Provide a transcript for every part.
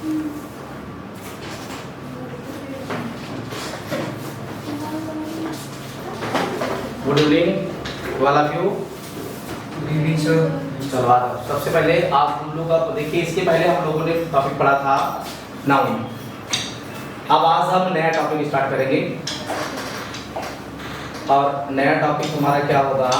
Good evening all of you. Good evening sir. चलो आ जाओ। सबसे पहले आप हम लोग का देखिए, इसके पहले हम लोगों ने टॉपिक पढ़ा था नाउन। अब आज हम नया टॉपिक स्टार्ट करेंगे और नया टॉपिक हमारा क्या होगा,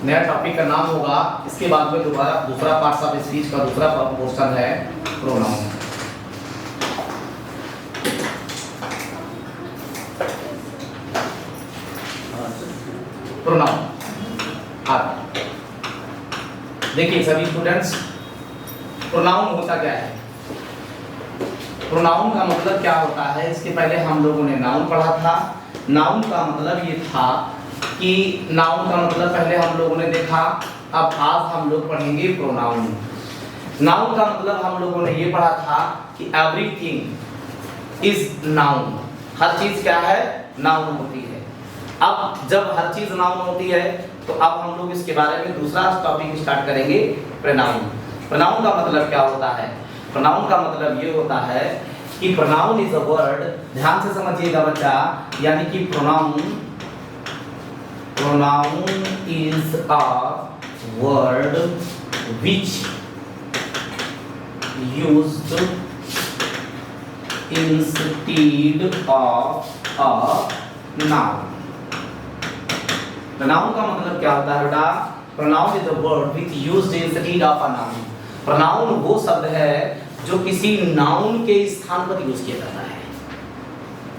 नया टॉपिक का नाम होगा, इसके बाद में दोबारा दूसरा पार्ट ऑफ स्पीच का दूसरा पोर्शन है प्रोनाउन। प्रोनाउन देखिए सभी स्टूडेंट्स, प्रोनाउन होता क्या है? प्रोनाउन का मतलब क्या होता है? इसके पहले हम लोगों ने नाउन पढ़ा था। नाउन का मतलब ये था कि नाउन का मतलब पहले हम लोगों ने देखा, अब आज हम लोग पढ़ेंगे प्रोनाउन। नाउन का मतलब हम लोगों ने ये पढ़ा था कि एवरीथिंग इज नाउन, हर चीज क्या है? नाउन होती है। अब जब हर चीज नाउन होती है तो अब हम लोग इसके बारे में दूसरा टॉपिक स्टार्ट करेंगे, प्रोनाउन। प्रोनाउन का मतलब क्या होता है? प्रोनाउन का मतलब ये होता है कि प्रोनाउन इज अ वर्ड, ध्यान से समझिएगा बच्चा, यानी कि pronoun is a word which used instead of a noun. Pronoun का मतलब क्या होता है बेटा? Pronoun is a word which used instead of a noun. Pronoun वो शब्द है जो किसी नाउन के स्थान पर यूज किया जाता है।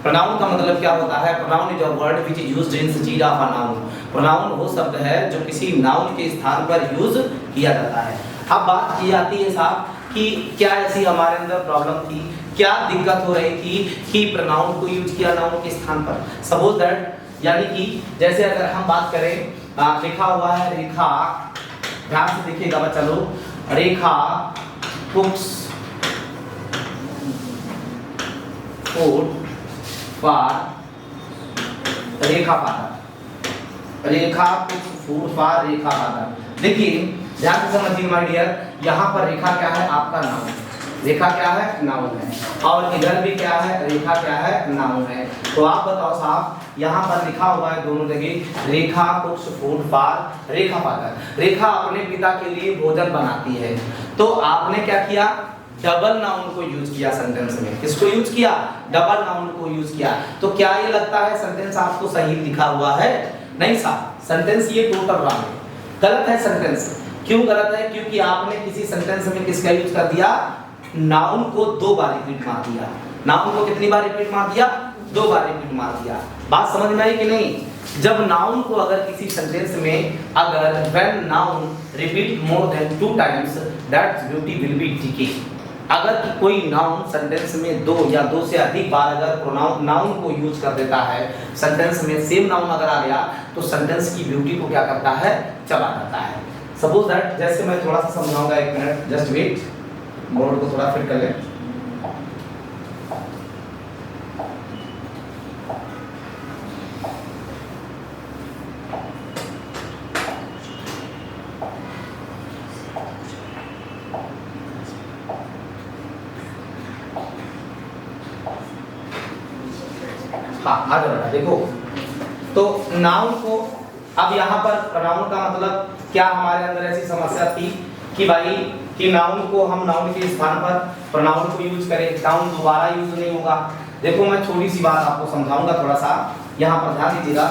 प्रोनाउन का मतलब क्या होता है? Pronoun is a word which is used instead of a noun. Pronoun वो शब्द है जो किसी नाउन के स्थान पर यूज किया जाता है। अब बात की जाती है साहब कि क्या ऐसी हमारे अंदर प्रॉब्लम थी, क्या दिक्कत हो रही थी कि प्रोनाउन को यूज किया नाउन के स्थान पर। सपोज दैट, यानी कि जैसे अगर हम बात करें, लिखा हुआ है रेखा, ध्यान से देखिएगा बच्चा लोग, Rekha cooks food for Rekha father, Rekha cooks food for Rekha father. देखिए ध्यान से समझिए माय डियर, यहाँ पर रेखा क्या है? आपका नाउन। रेखा क्या है? नाउन है। और इधर भी क्या है? रेखा क्या है? नाउन है। तो आप बताओ साहब, यहाँ पर लिखा हुआ है दोनों जगह, Rekha cooks food for Rekha father. Rekha अपने पिता के लिए भोजन बनाती है। तो आपने क्या किया? डबल नाउन को यूज किया सेंटेंस में। किसको यूज किया? डबल नाउन को यूज किया। तो क्या ये लगता है सेंटेंस आपको सही लिखा हुआ है? नहीं साहब, सेंटेंस ये टोटल रॉन्ग है, गलत है सेंटेंस। क्यों गलत है? क्योंकि आपने किसी सेंटेंस में किसका यूज कर दिया? नाउन को 2 बार रिपीट मार दिया। नाउन को कितनी बार रिपीट मार दिया? 2 बार रिपीट मार दिया। बात समझ में आई कि नहीं? जब नाउन को अगर किसी सेंटेंस में अगर when noun repeat more than 2 times that beauty will be टिकी। अगर कोई नाउन सेंटेंस में 2 या 2 से अधिक बार अगर प्रोनाउन नाउन को यूज कर देता है, सेंटेंस में सेम नाउन अगर आ गया तो सेंटेंस की ब्यूटी को क्या करता है? चला जाता है। सपोज दैट, जैसे मैं थोड़ा सा समझाऊंगा, 1 मिनट जस्ट वेट, बोर्ड को थोड़ा फिट कर ले। हाँ आ जाओ, देखो तो नाउन को, अब यहाँ पर नाउन का मतलब क्या, हमारे अंदर ऐसी समस्या थी कि भाई कि नाउन को हम नाउन के स्थान पर प्रोनाउन को यूज करें, नाउन दोबारा यूज नहीं होगा। देखो मैं छोटी सी बात आपको समझाऊंगा, थोड़ा सा यहाँ पर ध्यान दीजिएगा।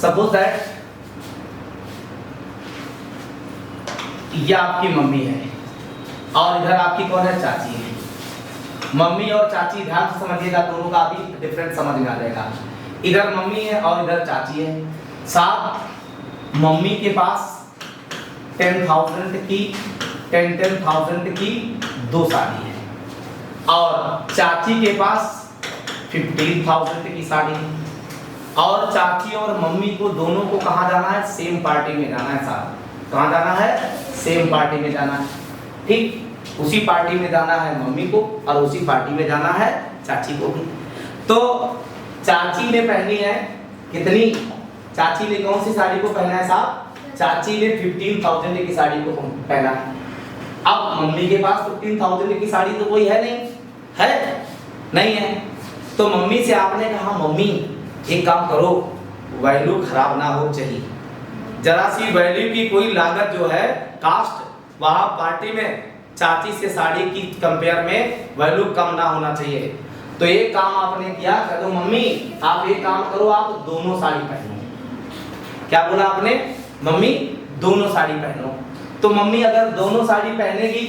सपोज दैट ये आपकी मम्मी है और इधर आपकी कौन है? चाची है। मम्मी और चाची, ध्यान से समझिएगा, दोनों का भी डिफरेंस समझ में आ जाएगा। इधर मम्मी है और इधर चाची है। साहब मम्मी के पास 10,000 की 2 साड़ी है और चाची के पास 15,000 की साड़ी है। और चाची और मम्मी को दोनों को कहाँ जाना है? सेम पार्टी में जाना है साहब। कहाँ जाना है? सेम पार्टी में जाना है। ठीक, उसी पार्टी में जाना है मम्मी को और उसी पार्टी में जाना है चाची को भी। तो चाची ने पहनी है कितनी? चाची ने कौन सी साड़ी को पहना है साहब? चाची ने 15,000 की साड़ी को पहना। अब मम्मी के पास 15,000 की साड़ी तो कोई है नहीं है। तो मम्मी से आपने कहा मम्मी एक काम करो, वैल्यू खराब ना हो चाहिए, जरा सी वैल्यू की कोई लागत जो है कास्ट वहां पार्टी में चाची से साड़ी की कंपेयर में वैल्यू कम ना होना चाहिए। तो एक काम आपने किया, कह दो मम्मी आप एक काम करो, आप दोनों साड़ी पहनो। क्या बोला आपने? मम्मी दोनों साड़ी पहनो। तो मम्मी अगर दोनों साड़ी पहनेगी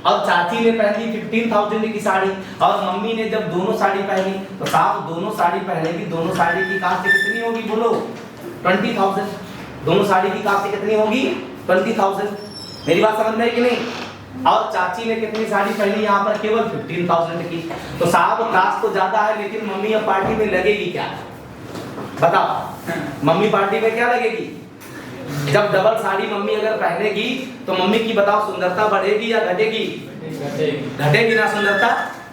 और चाची ने पहनी 15,000 की साड़ी और मम्मी ने जब दोनों साड़ी पहनी तो साहब दोनों साड़ी पहनेगी, दोनों साड़ी की कास्ट कितनी होगी बोलो? 20,000। दोनों साड़ी की कास्ट कितनी होगी? 20,000। मेरी बात समझ में आई कि नहीं? और चाची ने कितनी साड़ी पहनी यहाँ पर? केवल 15,000 की। तो साहब कास्ट तो ज्यादा है लेकिन मम्मी अब पार्टी में लगेगी क्या? बताओ मम्मी पार्टी में क्या लगेगी? जब डबल साड़ी मम्मी अगर पहनेगी तो मम्मी की बताओ सुंदरता बढ़ेगी या घटेगी? घटेगी ना सुंदरता।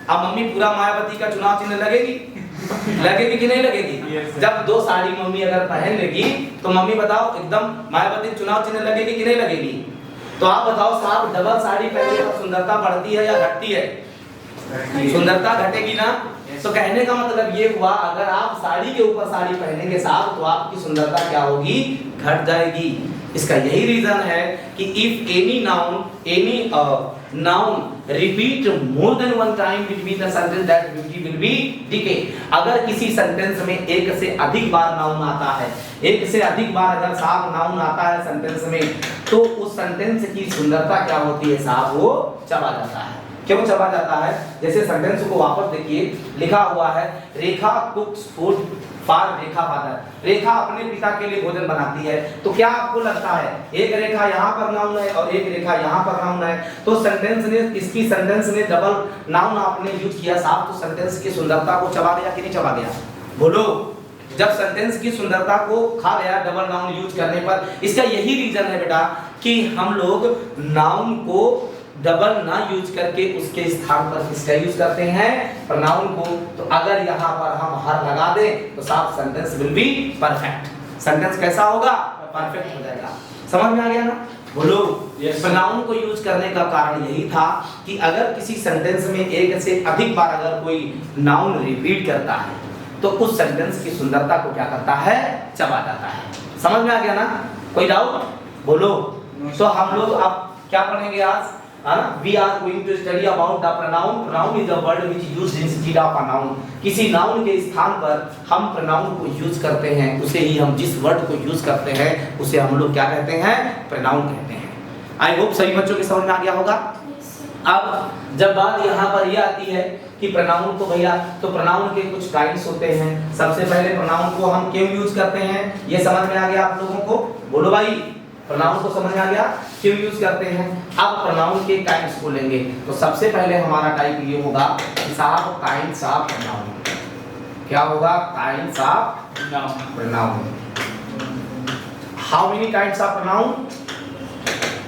अब मम्मी पूरा मायावती का चुनाव चिन्ह लगेगी कि नहीं लगेगी? जब दो साड़ी मम्मी अगर पहन लेगी तो मम्मी बताओ एकदम मायावती चुनाव चिन्ह लगेगी कि नहीं लगेगी? तो आप बताओ साहब डबल साड़ी पहनने पर सुंदरता बढ़ती है या घटती है? सुंदरता घटेगी ना। तो कहने का मतलब ये हुआ अगर आप साड़ी के ऊपर साड़ी पहनेंगे साहब तो आपकी सुंदरता क्या होगी? घट जाएगी। इसका यही रीजन है कि if any noun repeat more than one time between the sentence that beauty will be decay. अगर किसी सेंटेंस में एक से अधिक बार नाउन आता है, एक से अधिक बार अगर साहब नाउन आता है सेंटेंस में तो उस सेंटेंस की सुंदरता क्या होती है साहब? वो चला जाता है। क्यों चला जाता है? जैसे सेंटेंस को वापस देखिए, लिखा हुआ है Rekha cooks food for Rekha father. Rekha अपने पिता के लिए भोजन बनाती है। तो क्या आपको लगता है एक रेखा यहाँ पर नाउन है और एक रेखा यहाँ पर नाउन है, तो सेंटेंस ने डबल नाउन आपने यूज किया साहब, तो सेंटेंस की सुंदरता को चबा गया कि नहीं चबा गया? बोलो। जब सेंटेंस की सुंदरता को खा गया डबल नाउन यूज करने पर। इसका यही रीजन है बेटा कि हम लोग नाउन को डबल ना यूज करके उसके स्थान पर किसका यूज करते हैं? प्रोनाउन को। तो अगर यहाँ पर हम हर लगा दें तो साफ sentence will be perfect. Sentence कैसा होगा? परफेक्ट हो जाएगा। समझ में आ गया ना? बोलो। प्रोनाउन को यूज करने का कारण यही था कि अगर किसी सेंटेंस में एक से अधिक बार अगर कोई नाउन रिपीट करता है तो उस सेंटेंस की सुंदरता को क्या करता है? चबा जाता है। समझ में आ गया ना? कोई डाउट? बोलो। तो हम लोग अब क्या पढ़ेंगे आज? We are going to study about the pronoun. Pronoun is a word which is used instead of a noun. किसी नाउन के स्थान पर हम प्रोनाउन को यूज करते हैं, उसे ही हम जिस वर्ड को यूज करते हैं उसे हम लोग क्या कहते हैं? प्रोनाउन कहते हैं। आई होप सभी बच्चों के समझ में आ गया होगा। अब जब बात यहाँ पर यह आती है कि प्रोनाउन को भैया, तो प्रोनाउन के कुछ काइंड्स होते हैं। सबसे पहले प्रोनाउन को हम क्यों यूज करते हैं ये समझ में आ गया आप लोगों को? बोलो भाई। प्रोनाउन को समझ में आ गया क्यों यूज करते हैं। अब प्रोनाउन के काइंड्स को लेंगे तो सबसे पहले हमारा टाइप ये होगा कि साहब काइंड्स ऑफ प्रोनाउन। क्या होगा? Kinds of pronoun. How many kinds of pronoun?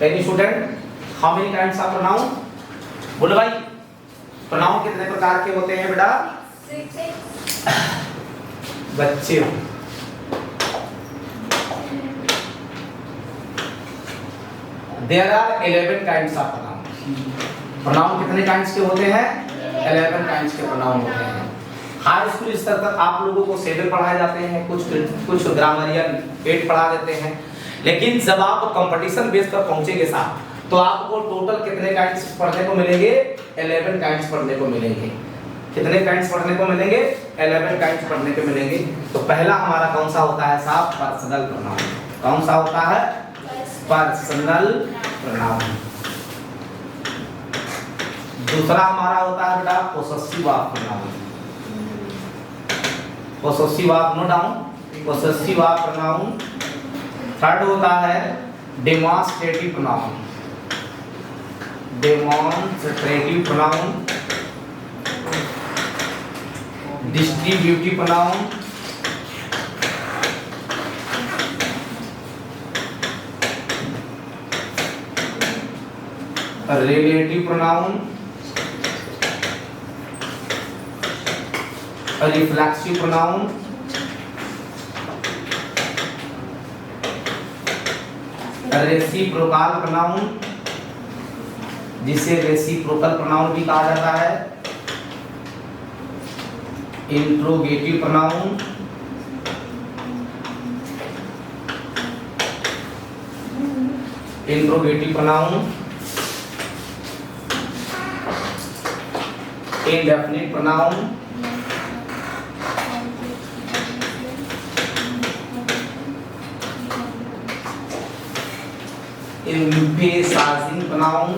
Any student, how many kinds of pronoun? बोलो भाई। प्रोनाउन कितने प्रकार के होते हैं बेटा? बच्चे There are 11 kinds of pronoun. Pronoun कितने काइंड्स के होते हैं? 11 काइंड्स के प्रोनाउन होते हैं। हाई स्कूल स्तर तक आप लोगों को 7 पढ़ाए जाते हैं, कुछ ग्रामरियन 8 पढ़ा देते हैं। लेकिन जब आप कंपटीशन बेस पर पहुंचेंगे साहब तो आपको टोटल कितने काइंड्स पढ़ने को मिलेंगे? 11 काइंड्स पढ़ने को मिलेंगे। कितने काइंड्स पढ़ने को मिलेंगे? 11 काइंड्स पढ़ने को मिलेंगे। तो पहला हमारा कौन सा होता है साहब? Personal pronoun. कौन सा होता है? Personal pronoun. दूसरा हमारा होता है बेटा possessive of pronoun. Possessive of, no down, possessive of pronoun. Third होता है demonstrative pronoun. Demonstrative pronoun. Distributive pronoun. Relative pronoun. Reflexive pronoun. Reciprocal pronoun, जिसे रेसिप्रोकल प्रोनाउन भी कहा जाता है। Interrogative pronoun, interrogative pronoun, indefinite pronoun, emphasizing pronoun,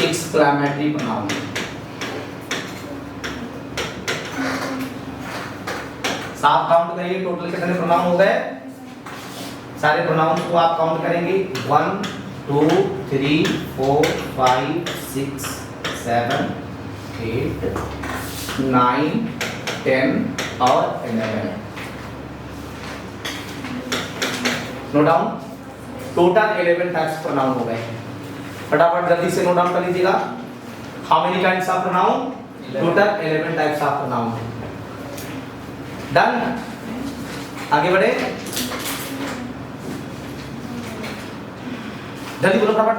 exclamatory pronoun। साफ count करिए, total कितने प्रोनाउन हो गए? सारे प्रोनाउन को आप काउंट करेंगे 1 2 3 4 5 6 7 8 9 10 और 11। Note down, total 11 types pronoun हो गए। फटाफट जल्दी से नोट डाउन कर लीजिएगा। How many kinds of pronoun? Total 11 types of pronoun. Done, आगे बढ़े, जल्दी बोलो फटाफट।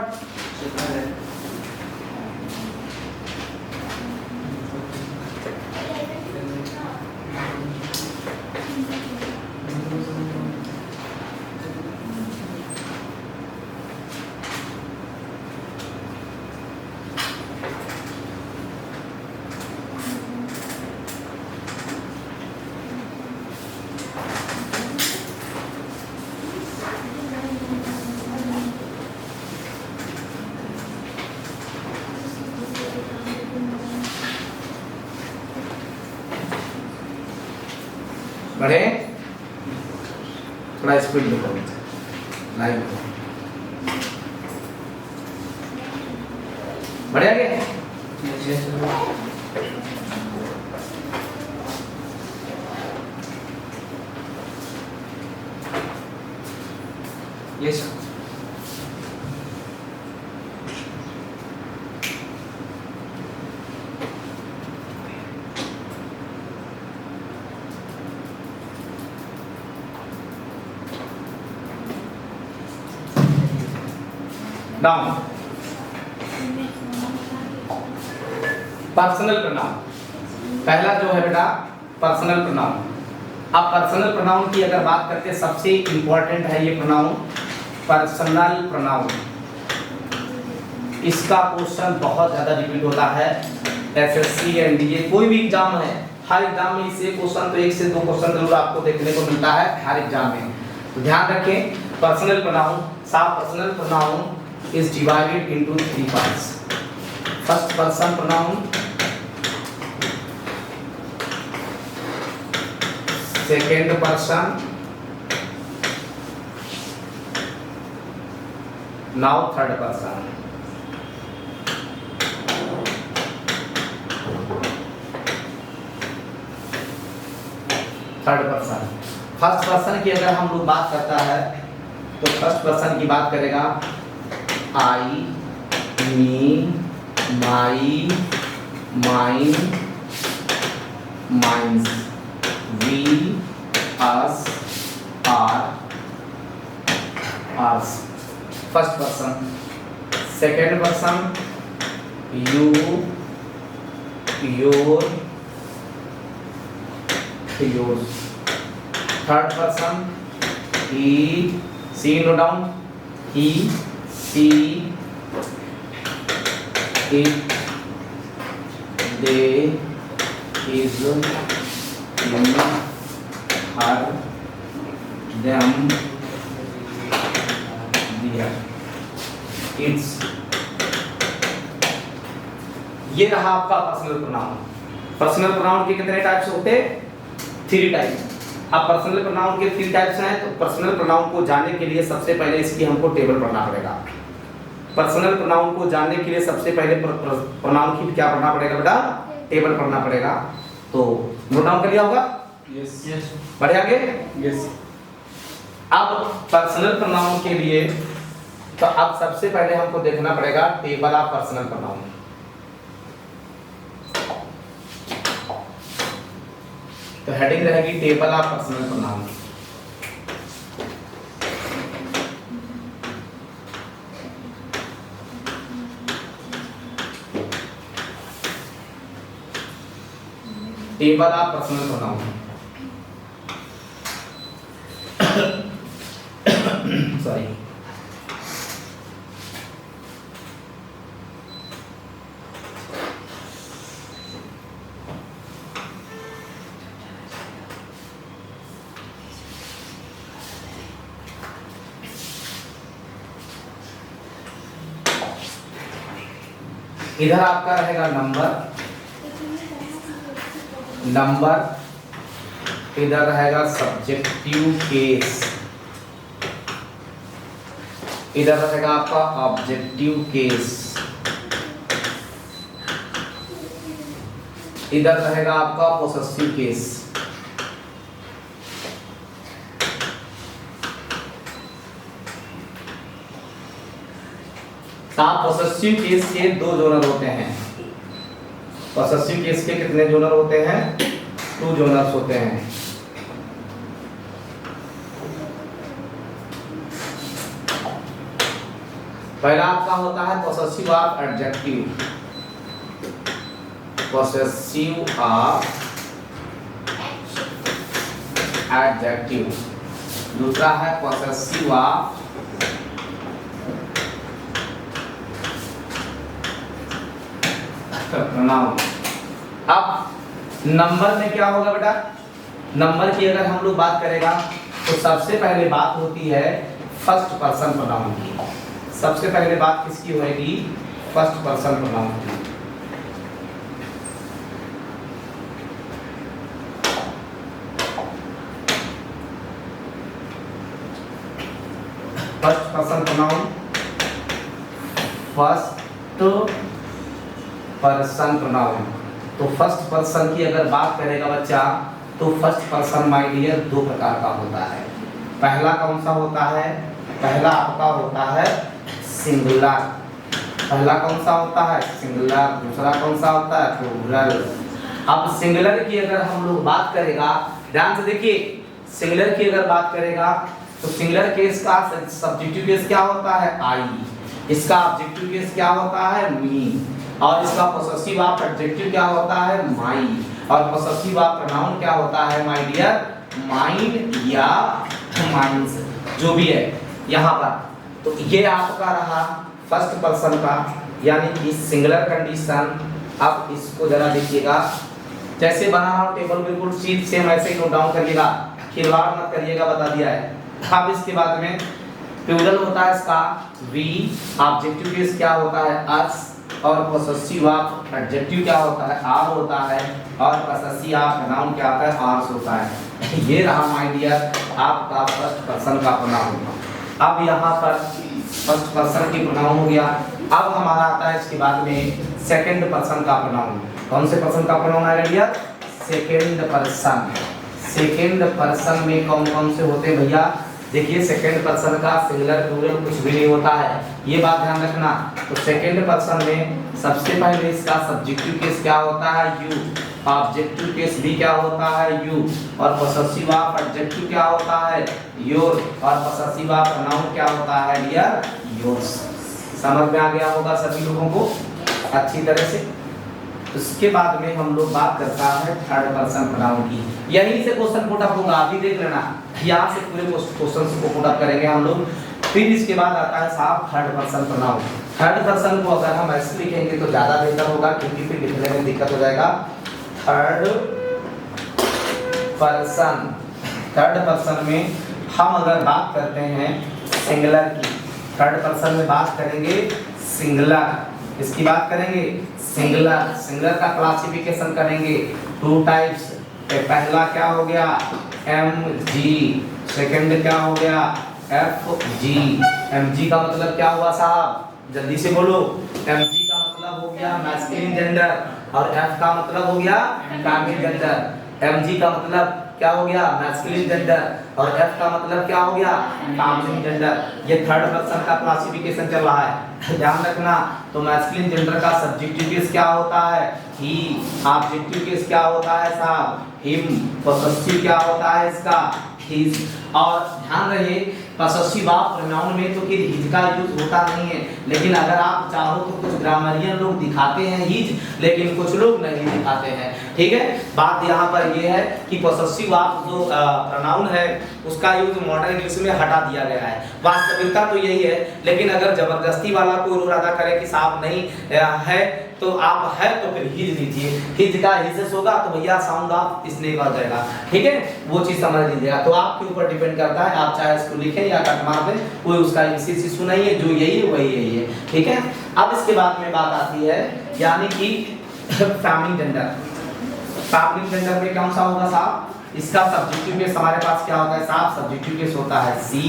बढ़े, थोड़ा स्पीड लिखो, लाइव बढ़े आगे। Yes, sir. Down, personal pronoun पहला जो है बेटा पर्सनल प्रोनाउन। अब पर्सनल प्रोनाउन की अगर बात करते हैं, सबसे इंपॉर्टेंट है ये प्रोनाउन, पर्सनल प्रोनाउन। इसका क्वेश्चन बहुत ज्यादा रिपीट होता है, एसएससी एनडीए कोई भी एग्जाम है, हर एग्जाम में इससे क्वेश्चन तो 1 से 2 क्वेश्चन जरूर आपको देखने को मिलता है हर एग्जाम में। तो ध्यान रखें, पर्सनल प्रोनाउन, साफ personal pronoun is divided into 3 parts. First person pronoun, second person, now third person. Third person, first person की अगर हम लोग बात करता है तो फर्स्ट पर्सन की बात करेगा I, me, my, mine, mines, we, us, our, ours. First person. Second person you, your, yours. Third person he, she, no down, he, she, it, they, his, him, her, them, their, its। ये रहा आपका personal pronoun. Personal pronoun के कितने types होते हैं? 3 types. अब personal pronoun के 3 types हैं, तो पर्सनल प्रोनाउन को जानने के लिए सबसे पहले इसकी हमको टेबल पढ़ना पड़ेगा। पर्सनल प्रोनाउन को जानने के लिए सबसे पहले प्रोनाउन की क्या पढ़ना पड़ेगा बेटा? टेबल पढ़ना पड़ेगा। तो नोट डाउन कर लिया होगा? Yes yes. बढ़े आगे? यस। अब पर्सनल प्रोनाउन के लिए तो अब सबसे पहले हमको देखना पड़ेगा टेबल ऑफ पर्सनल प्रोनाउन। तो हेडिंग रहेगी table of personal pronoun. Table of personal pronoun. Sorry, इधर आपका रहेगा नंबर, इधर रहेगा सब्जेक्टिव केस, इधर रहेगा आपका ऑब्जेक्टिव केस, इधर रहेगा आपका पोसेसिव केस। पोसेसिव केस के दो जोनर होते हैं। पोसेसिव केस के कितने जोनर होते हैं? 2 जोनर्स होते हैं। पहला आपका होता है possessive of adjective, possessive of adjective. दूसरा है पोसेसिव ऑफ प्रोनाउन। अब नंबर में क्या होगा बेटा? नंबर की अगर हम लोग बात करेगा तो सबसे पहले बात होती है फर्स्ट पर्सन प्रोनाउन की। सबसे पहले बात किसकी होगी? फर्स्ट पर्सन प्रोनाउन की। First person pronoun, first person pronoun. तो फर्स्ट पर्सन की अगर बात करेगा बच्चा तो फर्स्ट पर्सन माय डियर 2 प्रकार का होता है। पहला कौन सा होता है? पहला आपका होता है सिंगुलर। पहला कौन सा होता है? सिंगुलर। दूसरा कौन सा होता है? प्लूरल। अब सिंगुलर की अगर हम लोग बात करेगा, ध्यान से देखिए, सिंगुलर की अगर बात करेगा तो सिंगुलर केस का सब्जेक्टिव केस क्या होता है? आई। इसका ऑब्जेक्टिव केस क्या होता है? मी। और इसका पोसेसिव ऑफ एडजेक्टिव क्या होता है? माई। और पोसेसिव ऑफ प्रोनाउन क्या होता है माय डियर? माइंड या माइंड्स, जो भी है यहाँ पर। तो ये आपका रहा फर्स्ट पर्सन का, यानी कि सिंगुलर कंडीशन। अब इसको जरा देखिएगा, जैसे बना रहा हूँ टेबल, बिल्कुल सीध सेम ऐसे ही नोट डाउन करिएगा, खिलवाड़ मत करिएगा, बता दिया है। अब इसके बाद में प्लूरल होता है इसका वी, ऑब्जेक्टिव केस क्या होता है? अस, और पोसेसिव ऑफ एडजेक्टिव क्या होता है? आर होता है, और पोसेसिव ऑफ प्रोनाउन क्या होता है? आर्स होता है। ये रहा माय डियर आपका फर्स्ट पर्सन का प्रोनाउन। अब यहाँ पर फर्स्ट पर्सन की प्रोनाउन हो गया। अब हमारा आता है इसके बाद में सेकंड पर्सन का प्रोनाउन। कौन से पर्सन का प्रोनाउन आएगा dear? Second person. Second person में कौन कौन से होते हैं भैया? देखिए, सेकंड पर्सन का सिंगुलर प्लूरल कुछ भी नहीं होता है, ये बात ध्यान रखना। तो सेकंड पर्सन में सबसे पहले इसका सब्जेक्टिव केस क्या होता है? यू। ऑब्जेक्टिव केस भी क्या होता है? यू। और पोसेसिव ऑफ एडजेक्टिव क्या होता है? योर। और पोसेसिव ऑफ प्रोनाउन क्या होता है डियर? योर्स। समझ में आ गया होगा सभी लोगों को अच्छी तरह से। उसके बाद में हम लोग बात करता है थर्ड पर्सन प्रोनाउन की। यहीं से क्वेश्चन पुट अप होगा, अभी देख लेना, यहाँ से पूरे क्वेश्चंस को पुट अप करेंगे हम लोग। फिर इसके बाद आता है साहब third person pronoun. Third person को अगर हम ऐसे लिखेंगे तो ज्यादा बेहतर होगा, क्योंकि फिर लिखने में दिक्कत हो जाएगा। थर्ड पर्सन, थर्ड पर्सन में हम अगर बात करते हैं सिंगुलर की, थर्ड पर्सन में बात करेंगे सिंगुलर, इसकी बात करेंगे सिंगुलर। सिंगुलर का क्लासिफिकेशन करेंगे 2 टाइप्स। पहला क्या हो गया? M G. सेकंड क्या हो गया? F G. एम जी का मतलब क्या हुआ साहब? जल्दी से बोलो। एम जी का मतलब हो गया मैस्कुलिन जेंडर, और एफ का मतलब हो गया फीमेल जेंडर। एम जी का मतलब क्या हो गया? मैस्कुलिन जेंडर, और एफ का मतलब क्या हो गया? Female gender. ये थर्ड पर्सन का क्लासिफिकेशन चल रहा है, ध्यान रखना। तो मैस्कुलिन जेंडर का सब्जेक्टिव केस क्या होता है? ही। ऑब्जेक्टिव केस क्या होता है साहब? हिम। पोसेसिव क्या होता है इसका? हिज। और ध्यान रहे पॉसेसिव ऑफ प्रोनाउन में तो फिर हिज का यूज होता नहीं है, लेकिन अगर आप चाहो तो कुछ ग्रामरियन लोग दिखाते हैं हिज, लेकिन कुछ लोग नहीं दिखाते हैं। ठीक है, बात यहाँ पर ये है कि पॉसेसिव ऑफ जो प्रोनाउन है उसका यूज मॉडर्न इंग्लिश में हटा दिया गया है। वास्तविकता तो यही है, लेकिन अगर जबरदस्ती वाला कोई इरादा करे कि साहब नहीं है तो आप है तो फिर हिज लीजिए, हिज का हिज होगा तो भैया साउंड ऑफ स्नेक आ जाएगा। ठीक है, वो चीज समझ लीजिएगा। तो आपके ऊपर डिपेंड करता है, आप चाहे इसको लिखें या कट मार दें, कोई उसका इसी सुना ही है, जो यही है वही यही है। ठीक है, अब इसके बाद में बात आती है यानी कि फैमिली जेंडर। फैमिली जेंडर में कौन सा होगा साहब, इसका सब्जेक्टिव केस हमारे पास क्या होता है साहब, सब्जेक्टिव केस होता है सी,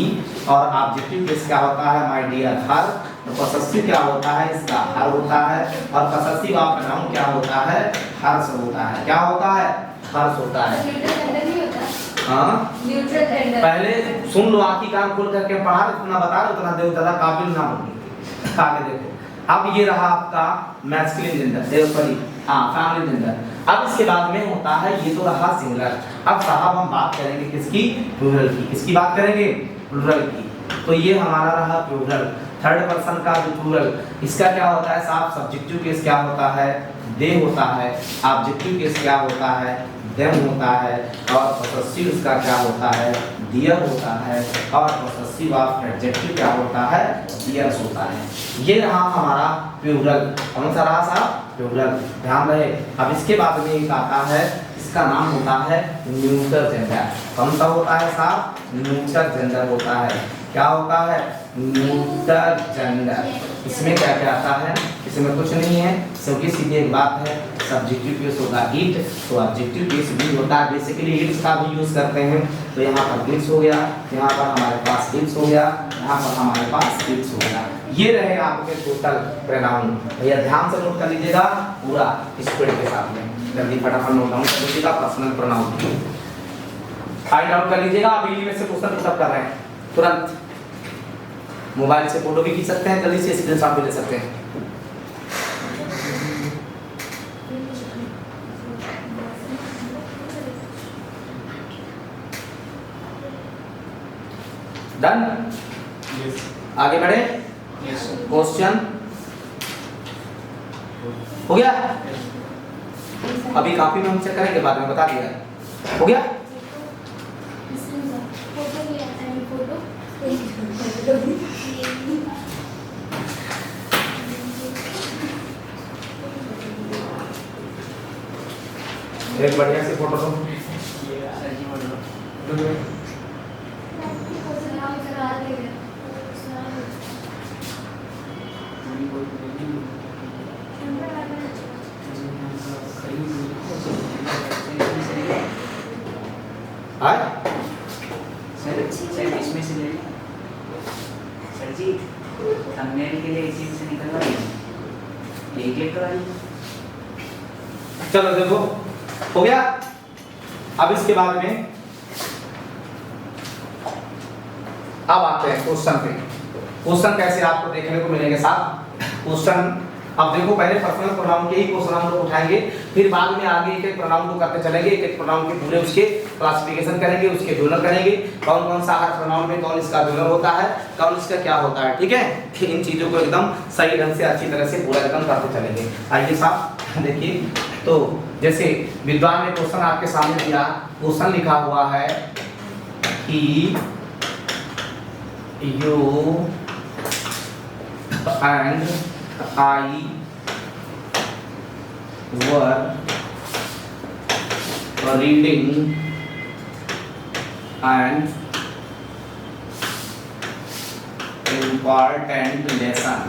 और ऑब्जेक्टिव केस क्या होता है माय डियर हर, पॉसेसिव क्या होता है इसका हर होता है, और पॉसेसिव ऑफ प्रोनाउन क्या होता है हर्ष होता है। क्या होता है, हर्ष होता है। हाँ, पहले सुन लो, आंखी कान खोल करके पढ़ा, इतना बता रहे उतना दे, ज्यादा काबिल ना बनो। आगे देखो, अब ये रहा आपका मैस्कुलिन जेंडर, सॉरी हाँ फैमिली जेंडर। अब इसके बाद में होता है, ये तो रहा सिंगुलर। अब साहब हम बात करेंगे किसकी, प्लूरल की। किसकी बात करेंगे, प्लूरल की। तो ये हमारा रहा प्लूरल, थर्ड पर्सन का जो प्लूरल, इसका क्या होता है साहब, सब्जेक्टिव केस क्या होता है, दे होता है, ऑब्जेक्टिव केस क्या होता है, देम होता है, और पॉसेसिव इसका क्या होता है, डियर होता है, और पॉसेसिव ऑफ एडजेक्टिव क्या होता है, डियर्स होता है। ये रहा हमारा प्लूरल। कौन सा रहा साहब, प्लूरल, ध्यान रहे। अब इसके बाद में एक आता है, इसका नाम होता है न्यूटर जेंडर। कौन सा होता है साहब, न्यूटर जेंडर होता है। क्या होता है, न्यूटर जेंडर। इसमें क्या क्या आता है, इसमें कुछ नहीं है, क्योंकि सीधी एक बात है, सब्जेक्टिव केस होगा इट, तो ऑब्जेक्टिव केस भी होता है। बेसिकली इट्स का भी यूज करते हैं, तो यहाँ पर इट्स हो गया, यहाँ पर हमारे पास इट्स हो गया, यहाँ पर हमारे पास इट्स हो गया। ये रहे आपके टोटल प्रोनाउन। भैया ध्यान से नोट कर लीजिएगा पूरा स्पीड के साथ में, जल्दी फटाफट नोट डाउन कर लीजिएगा। पर्सनल प्रोनाउन फाइंड आउट कर लीजिएगा। आप में से क्वेश्चन पुटअप कर रहे हैं, तुरंत मोबाइल से फोटो भी खींच सकते हैं, जल्दी से स्क्रीनशॉट भी ले सकते हैं। डन, आगे बढ़े। क्वेश्चन हो गया, अभी कॉपी में हम चेक करेंगे, बाद में बता दिया। हो गया, एक बढ़िया से फोटो लो। सर इसमें से ले सर जी, थंबनेल के लिए इसी से निकलवा एक एक करवा। चलो देखो, हो गया। अब इसके बाद में अब आते हैं क्वेश्चन पे। क्वेश्चन कैसे आपको देखने को मिलेंगे साहब, क्वेश्चन अब देखो, पहले पर्सनल प्रोनाउन के ही क्वेश्चन हम लोग उठाएंगे, फिर बाद में आगे एक एक प्रोनाउन को करते चलेंगे, एक एक प्रोनाउन के पूरे उसके क्लासिफिकेशन करेंगे, उसके डोनर करेंगे, कौन कौन सा हर प्रोनाउन में कौन इसका डोनर होता है, कौन इसका क्या होता है। ठीक है, इन चीजों को एकदम सही ढंग से अच्छी तरह से पूरा एकदम करते चलेंगे। आइए साहब देखिए, तो जैसे विद्वान ने क्वेश्चन आपके सामने दिया, क्वेश्चन लिखा हुआ है कि you and I were reading an important lesson।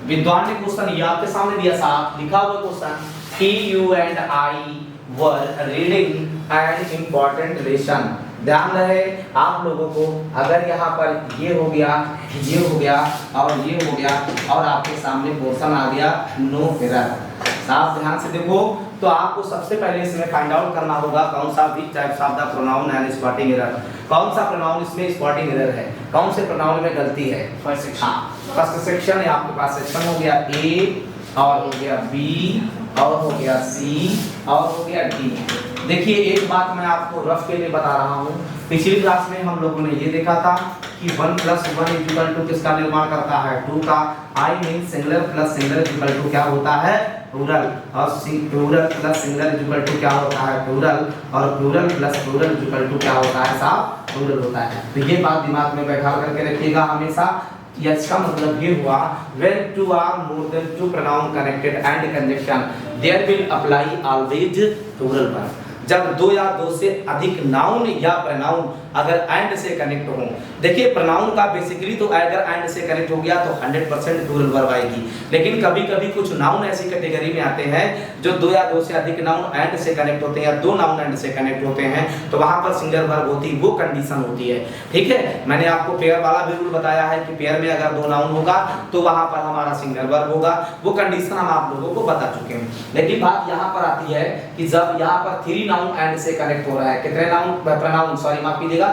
विद्वान ने क्वेश्चन ये आपके सामने दिया साहब, लिखा हुआ क्वेश्चन कि you and I were reading an important lesson. ध्यान रहे आप लोगों को, अगर यहाँ पर ये हो गया, ये हो गया और ये हो गया और आपके सामने क्वेश्चन आ गया नो एरर, साफ ध्यान से देखो, तो आपको सबसे पहले इसमें फाइंड आउट करना होगा कौन सा which types of the pronoun and spotting error, कौन सा प्रोनाउन इसमें स्पॉटिंग एरर है, कौन से प्रोनाउन में गलती है। फर्स्ट सेक्शन, हाँ फर्स्ट सेक्शन है आपके पास, सेक्शन हो गया ए और हो गया बी और हो गया सी और हो गया डी। देखिए एक बात मैं आपको रफ के लिए बता रहा हूँ पिछली क्लास में हम लोगों ने ये देखा था कि 1 + 1 इक्वल टू किसका निर्माण करता है, 2 का। I mean singular plus singular equal to क्या होता है, प्लूरल। और plural plus singular equal to क्या होता है, प्लूरल। और plural plus plural equal to क्या होता है साहब, प्लूरल होता है। तो ये बात दिमाग में बैठा करके रखिएगा हमेशा। इसका मतलब ये हुआ when two are more than two pronoun connected and conjunction there will apply always plural verb। जब दो या दो से अधिक नाउन या प्रनाउन अगर एंड से कनेक्ट हो, देखिए प्रनाउन का बेसिकली तो अगर एंड से कनेक्ट हो गया तो 100% प्लूरल वर्ब आएगी। लेकिन कभी कभी कुछ नाउन ऐसी कैटेगरी में आते हैं जो दो या दो से अधिक नाउन एंड से कनेक्ट होते हैं या दो नाउन एंड से कनेक्ट होते हैं, तो वहां पर सिंगुलर वर्ब होती है, वो कंडीशन होती है। ठीक है, मैंने आपको पेयर वाला भी रूल बताया है कि पेयर में अगर दो नाउन होगा तो वहां पर हमारा सिंगुलर वर्ब होगा, वो कंडीशन हम आप लोगों को बता चुके हैं। लेकिन बात यहाँ पर आती है कि जब यहाँ पर 3 नाउन एंड से कनेक्ट हो रहा है, कितने नाउन प्रनाउन, सॉरी माफ कीजिएगा,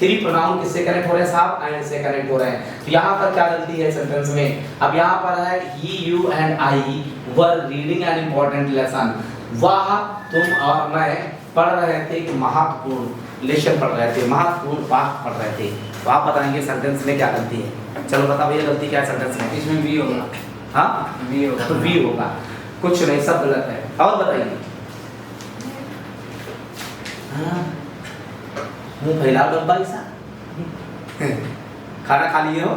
3 प्रोनाउन किससे कनेक्ट हो रहे हैं साहब, एंड से कनेक्ट हो रहे हैं। तो यहाँ पर क्या गलती है सेंटेंस में, अब यहाँ पर है he you and I were reading an important lesson. वह, तुम और मैं पढ़ रहे थे एक महत्वपूर्ण लेसन पढ़ रहे थे, महत्वपूर्ण पाठ पढ़ रहे थे। तो आप बताएंगे सेंटेंस में क्या गलती है, चलो बताओ भैया गलती क्या है सेंटेंस में। इसमें वी होगा। हाँ वी होगा। तो वी होगा, कुछ नहीं, सब गलत है। और बताइए, मुंह फैला दो भाई साहब। खाना खा लिए हो,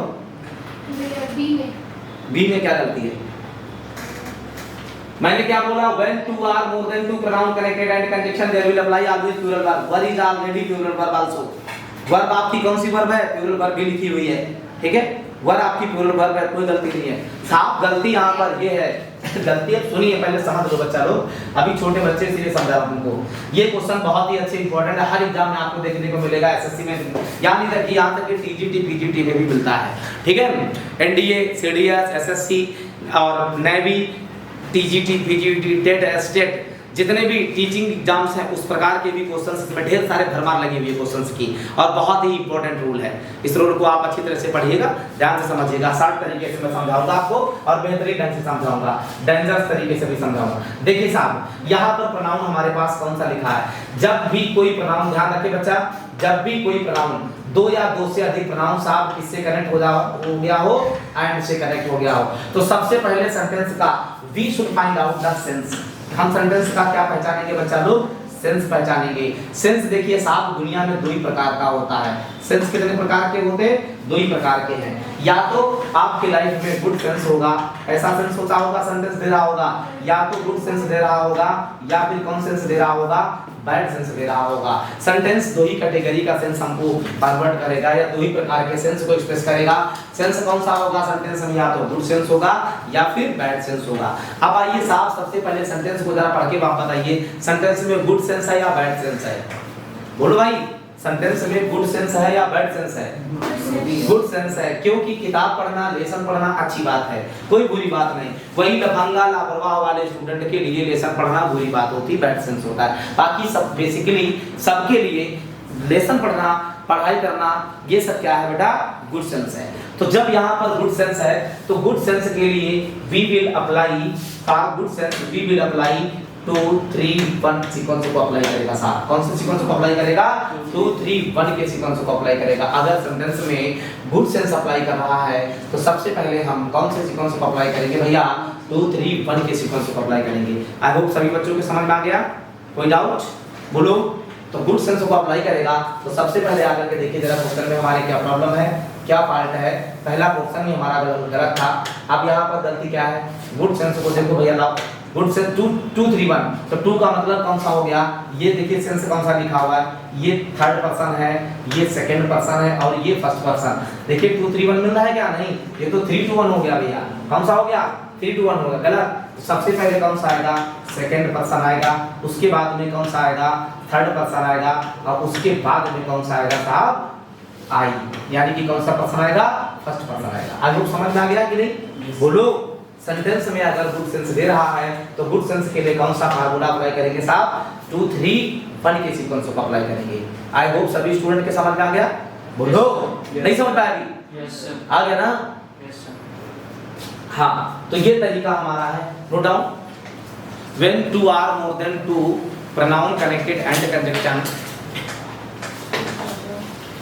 बी में क्या गलती है, मैंने क्या बोला, when two are more than two pronoun connected and conjunction there will apply always plural verb। verb is already plural verb also। verb आपकी कौन सी verb है, plural verb भी लिखी हुई है, ठीक है, वर्ब आपकी plural verb है, कोई गलती नहीं है साहब। गलती यहाँ पर ये है, गलती अब सुनिए, पहले समझ लो बच्चा लोग, अभी छोटे बच्चे इसलिए समझा तुमको। ये क्वेश्चन बहुत ही अच्छे इंपॉर्टेंट है, हर एग्जाम में आपको देखने को मिलेगा, एसएससी में, यानी तक यहाँ तक कि टीजीटी पीजीटी में भी मिलता है। ठीक है, एनडीए, सीडीएस, एसएससी और navy, TGT, PGT, TET, state, जितने भी टीचिंग एग्जाम्स हैं उस प्रकार के भी क्वेश्चंस, इसमें ढेर सारे भरमार लगी हुई है क्वेश्चंस की, और बहुत ही इंपॉर्टेंट रूल है। इस रूल को आप अच्छी तरह से पढ़िएगा, ध्यान से समझिएगा, शार्ट तरीके से मैं समझाऊंगा आपको और बेहतरीन ढंग से समझाऊंगा, डेंजरस तरीके से भी समझाऊंगा। देखिए साहब, यहाँ पर प्रोनाउन हमारे पास कौन सा लिखा है, जब भी कोई प्रोनाउन, ध्यान रखिए बच्चा, जब भी कोई प्रोनाउन दो या दो से अधिक प्रोनाउन साहब किससे कनेक्ट हो गया हो, एंड से कनेक्ट हो गया हो, तो सबसे पहले सेंटेंस का we should find out the sense. हम सेंटेंस का क्या पहचानेंगे बच्चा लोग, सेंस पहचानेंगे। सेंस देखिए साहब, दुनिया में दो ही प्रकार का होता है। सेंस कितने प्रकार के होते हैं, दो ही प्रकार के हैं। या तो आपकी लाइफ में गुड सेंस होगा, ऐसा सेंस होता होगा, सेंटेंस दे रहा होगा, या तो गुड सेंस दे रहा होगा, या फिर कौन सेंस दे रहा होगा, बैड सेंस दे रहा होगा। सेंटेंस दो ही कैटेगरी का सेंस हमको फॉरवर्ड करेगा, या दो ही प्रकार के सेंस को एक्सप्रेस करेगा। सेंस कौन सा होगा सेंटेंस में, या तो गुड सेंस होगा या फिर बैड सेंस होगा। अब आइए साहब, सबसे पहले सेंटेंस को जरा पढ़ के आप बताइए, सेंटेंस में गुड सेंस है या बैड सेंस है, बोलो भाई, सेंटेंस में गुड सेंस है या बैड सेंस है, गुड सेंस है, क्योंकि किताब पढ़ना, लेसन पढ़ना अच्छी बात है, कोई बुरी बात नहीं। वही लफंगा लापरवाह वाले स्टूडेंट के लिए लेसन पढ़ना बुरी बात होती, बैड सेंस होता है। बाकी सब बेसिकली सबके लिए लेसन पढ़ना, पढ़ाई करना, ये सब क्या है बेटा, गुड सेंस है। तो जब यहाँ पर गुड सेंस है तो गुड सेंस के लिए we will apply, for good sense we will apply 2 3 1 sequence को अप्लाई करेगा साहब। कौन से सीक्वेंस को अप्लाई करेगा, 2 3 1 के सीक्वेंस को अप्लाई करेगा। अगर सेंटेंस में गुड सेंस अप्लाई कर रहा है तो सबसे पहले हम कौन से सीक्वेंस को अप्लाई करेंगे भैया, 2 3 1 के सीक्वेंस को अप्लाई करेंगे। आई होप सभी बच्चों को समझ में आ गया, कोई डाउट बोलो। तो गुड सेंस को अप्लाई करेगा तो सबसे पहले आकर के देखिए जरा क्वेश्चन में हमारे क्या प्रॉब्लम है, क्या पार्ट है। पहला क्वेश्चन ही हमारा गलत था। अब यहाँ पर गलती क्या है, गुड सेंस को देखो भैया, लाओ गुड सेंस 2 3 1, तो 2 का मतलब कौन सा हो गया, ये देखिए सेंस कौन सा लिखा हुआ है, ये थर्ड पर्सन है, ये सेकंड पर्सन है और ये फर्स्ट पर्सन। देखिए 2 3 1 मिल रहा है क्या, नहीं, ये तो 3 2 1 हो गया भैया। कौन सा हो गया, 3 2 1 हो गया, गलत। सबसे पहले कौन सा आएगा, सेकंड पर्सन आएगा, उसके बाद में कौन सा आएगा, थर्ड पर्सन आएगा, और उसके बाद में कौन सा आएगा साहब, आई, यानी कि कौन सा पर्सन आएगा, फर्स्ट पर्सन आएगा। आज लोग समझ में आ गया कि नहीं, बोलो। सेंटेंस में अगर गुड सेंस दे रहा है तो गुड सेंस के लिए कौन सा फार्मूला अप्लाई करेंगे साहब, 2 3 1 के सीक्वेंस को अप्लाई करेंगे। आई होप सभी स्टूडेंट के समझ में आ गया, बोलो। नहीं समझ में आया, यस सर, आ गया ना, यस सर। हाँ, तो ये तरीका हमारा है, note down. When two are more than two pronoun connected and conjunction